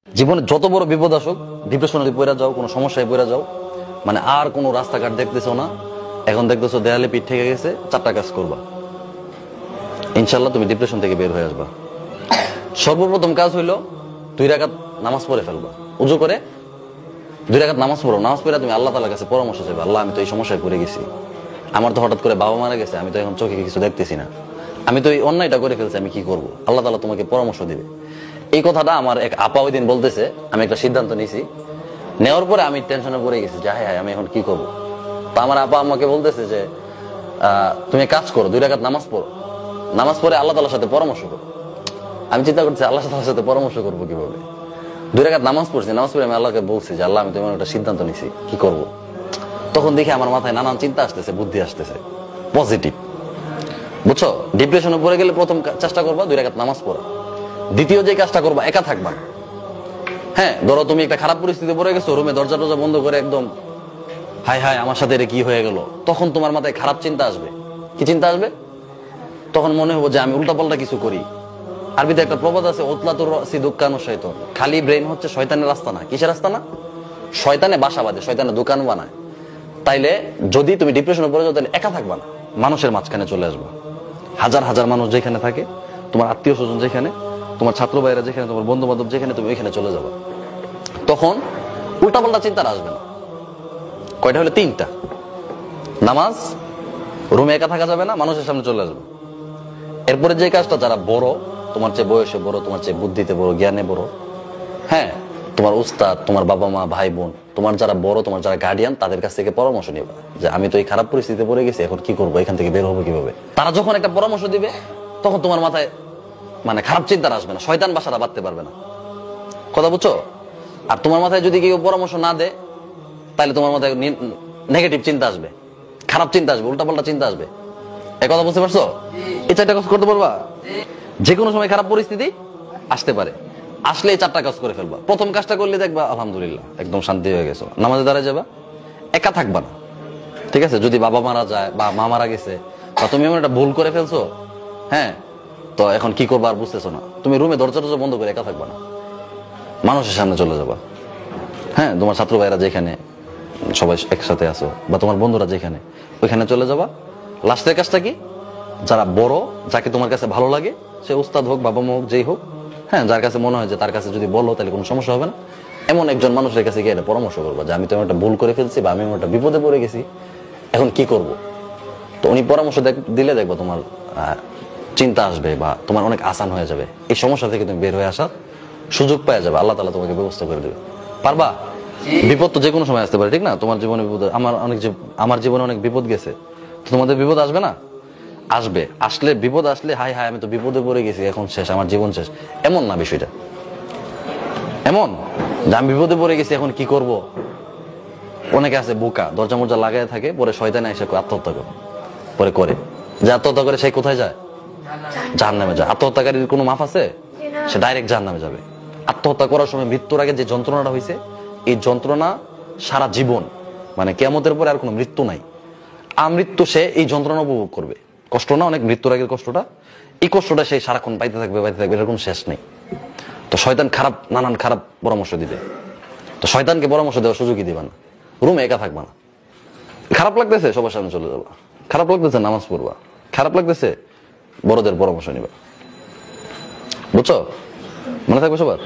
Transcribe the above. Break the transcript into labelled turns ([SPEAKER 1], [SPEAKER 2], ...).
[SPEAKER 1] জীবনে যত বড় বিপদ আসুক, ডিপ্রেশনে পড়ে যাও, কোনো সমস্যায় পড়ে যাও, মানে আর কোনো রাস্তাঘাট দেখতেছো না, এখন দেখতেছো দেয়ালে পিঠ থেকে গেছে, 4টা কাজ করবা, ইনশাল্লাহ তুমি ডিপ্রেশন থেকে বের হয়ে আসবা। সর্বপ্রথম কাজ হইলো 2 রাকাত নামাজ পড়ে ফেলবা। উজু করে 2 রাকাত নামাজ পড়ো। নামাজ পড়ে তুমি আল্লাহ তাআলার কাছে পরামর্শ চাইবে, আল্লাহ আমি তো এই সমস্যায় পড়ে গেছি, আমার তো হঠাৎ করে বাবা মারা গেছে, আমি তো এখন চোখে কিছু দেখতেছি না, আমি তো এই অন্যায়টা করে ফেলছি, আমি কি করব? আল্লাহ তাআলা তোমাকে পরামর্শ দিবে। এই কথাটা আমার এক আপা ওই দিন বলতেছে, আমি একটা সিদ্ধান্ত নিয়েছি, নেওয়ার পরে আমি টেনশনে পড়ে গেছি যে হায় হায় আমি এখন কি করবো। তো আমার আপা আমাকে বলতেছে যে তুমি কাজ করো, 2 রাকাত নামাজ পড়ো, নামাজ পড়ে আল্লাহ তাআলার সাথে পরামর্শ করো। আমি চিন্তা করছি আল্লাহ তাআলার সাথে পরামর্শ করবো কিভাবে। 2 রাকাত নামাজ পড়ছি, নামাজ পড়ে আমি আল্লাহকে বলছি যে আল্লাহ আমি তোমার একটা সিদ্ধান্ত নিছি, কি করব। তখন দেখি আমার মাথায় নানান চিন্তা আসতেছে, বুদ্ধি আসতেছে, পজিটিভ, বুঝছো। ডিপ্রেশনে পড়ে গেলে প্রথম চেষ্টা করবা 2 রাকাত নামাজ পড়া। দ্বিতীয় যে কাজটা করবা, একা থাকবা। হ্যাঁ, ধরো তুমি একটা খারাপ পরিস্থিতি পড়ে গেছো, রুমে দরজা টরজা বন্ধ করে একদম হায় হায় আমার সাথে এটা কি হয়ে গেল, তখন তোমার মাথায় খারাপ চিন্তা আসবে। কি চিন্তা আসবে? তখন মনে হবো যে আমি উল্টাপাল্টা কিছু করি। আরবিতে একটা প্রবাদ আছে, ওতলাতুর রাসি দুক্কানু শয়তান। খালি ব্রেন হচ্ছে শয়তানের রাস্তা না। কিসের রাস্তা না? শয়তানে বাসা বাঁধে, শয়তানে দোকান বানায়। তাইলে যদি তুমি ডিপ্রেশনে পড়ে যাও, তাহলে একা থাকবা না, মানুষের মাঝখানে চলে আসবা। হাজার হাজার মানুষ যেখানে থাকে, তোমার আত্মীয় স্বজন যেখানে, তোমার ছাত্র ভাইরা যেখানে, তোমার বন্ধু বান্ধব যেখানে, তুমি ওইখানে চলে যাবা। তখন উল্টাপাল্টা চিন্তা আসবে না। কয়টা হলো? 3টা। নামাজ, রুমে একা থাকা যাবে না, মানুষের সামনে চলে আসবে। এরপরে যে কাজটা, যারা বড়, তোমার চেয়ে বয়সে বড়, তোমার চেয়ে বুদ্ধিতে বড়, জ্ঞানে বড়, হ্যাঁ, তোমার উস্তাদ, তোমার বাবা মা, ভাই বোন, তোমার যারা বড়, তোমার যারা গার্ডিয়ান, তাদের কাছ থেকে পরামর্শ নিবা যে আমি তো এই খারাপ পরিস্থিতিতে পড়ে গেছি, এখন কি করবো, এখান থেকে বের হবো কিভাবে। তারা যখন একটা পরামর্শ দিবে, তখন তোমার মাথায় মানে খারাপ চিন্তা আসবে না, শয়তান বাসাটা বাঁধতে পারবে না। কথা বুঝছো? আর তোমার মাথায় যদি কেউ পরামর্শ না দেয়, তাহলে তোমার মাথায় নেগেটিভ চিন্তা আসবে, খারাপ চিন্তা আসবে, উল্টাপাল্টা চিন্তা আসবে। এই কথা বুঝতে পারছো? এই 4টা কাজ করতে পারবা। যে কোনো সময় খারাপ পরিস্থিতি আসতে পারে, আসলে এই 4টা কাজ করে ফেলবা। প্রথম কাজটা করলে দেখবা আলহামদুলিল্লাহ একদম শান্তি হয়ে গেছো, নামাজে দাঁড়ায় যাবা, একা থাকবা না। ঠিক আছে? যদি বাবা মারা যায় বা মা মারা গেছে, বা তুমি এমন একটা ভুল করে ফেলছো, হ্যাঁ, তো এখন কি করবা আর বুঝতেছো না, তুমি রুমে দরজা টরজা বন্ধ করে একা থাকবা না, মানুষের সামনে চলে যাবা। হ্যাঁ, তোমার ছাত্র ভাইরা যেখানে সবাই একসাথে আছো, বা তোমার বন্ধুরা যেখানে, ওইখানে চলে যাবা। লাস্টের কাজটা কি? যারা বড়, যাকে তোমার কাছে ভালো লাগে, সে উস্তাদ হোক, বাবা মা হোক, যেই হোক, হ্যাঁ, যার কাছে মনে হয় যে তার কাছে যদি বলো তাহলে কোনো সমস্যা হবে না, এমন একজন মানুষের কাছে গিয়ে পরামর্শ করবো যে আমি তো একটা ভুল করে ফেলছি, বা আমি একটা বিপদে পড়ে গেছি, এখন কি করব। তো উনি পরামর্শ দিলে দেখবো তোমার চিন্তা আসবে, বা তোমার অনেক আসান হয়ে যাবে, এই সমস্যা থেকে তুমি বের হয়ে আসার সুযোগ পাওয়া যাবে, আল্লাহ তাআলা তোমাকে ব্যবস্থা করে দেবে। পারবা? বিপদ তো যে কোনো সময় আসতে পারে, ঠিক না? তোমার জীবনে বিপদ, আমার জীবনে অনেক বিপদ গেছে, তোমাদের বিপদ আসবে না? আসবে। আসলে বিপদ আসলে হায় হায় আমি তো বিপদে পড়ে গেছি, এখন শেষ, আমার জীবন শেষ, এমন না বিষয়টা। এমন যে আমি বিপদে পড়ে গেছি, এখন কি করব। অনেকে আছে বোকা, দরজা মরজা লাগাই থাকে, পরে শয়তানে এসে আত্মহত্যা করে যে আত্মহত্যা করে, সে কোথায় যায়? জাহান্নামে যায়। আত্মহত্যাকারীর কোনো মাফ আছে? সে ডাইরেক্ট জাহান্নামে যাবে। আত্মহত্যা করার সময় মৃত্যুর আগে যে যন্ত্রণাটা হয়েছে, এই যন্ত্রণা সারা জীবন, মানে কিয়ামতের পরে আর কোনো মৃত্যু নাই, আমৃত্যু সে এই যন্ত্রণা উপভোগ করবে। কষ্ট না অনেক? মৃত্যুর আগের কষ্টটা, এই কষ্টটা সে সারাক্ষণ পাইতে থাকবে, এরকম শেষ নেই। তো শয়তান নানান খারাপ পরামর্শ দিবে, তো শয়তানকে পরামর্শ দেওয়ার সুযোগই দিবা না, রুমে একা থাকবা না। খারাপ লাগতেছে, সবার সামনে চলে যাবা। খারাপ লাগতেছে, নামাজ পড়বা। খারাপ লাগতেছে, বড়দের পরামর্শ নিবা। বুঝছো? মনে থাকবে সবার?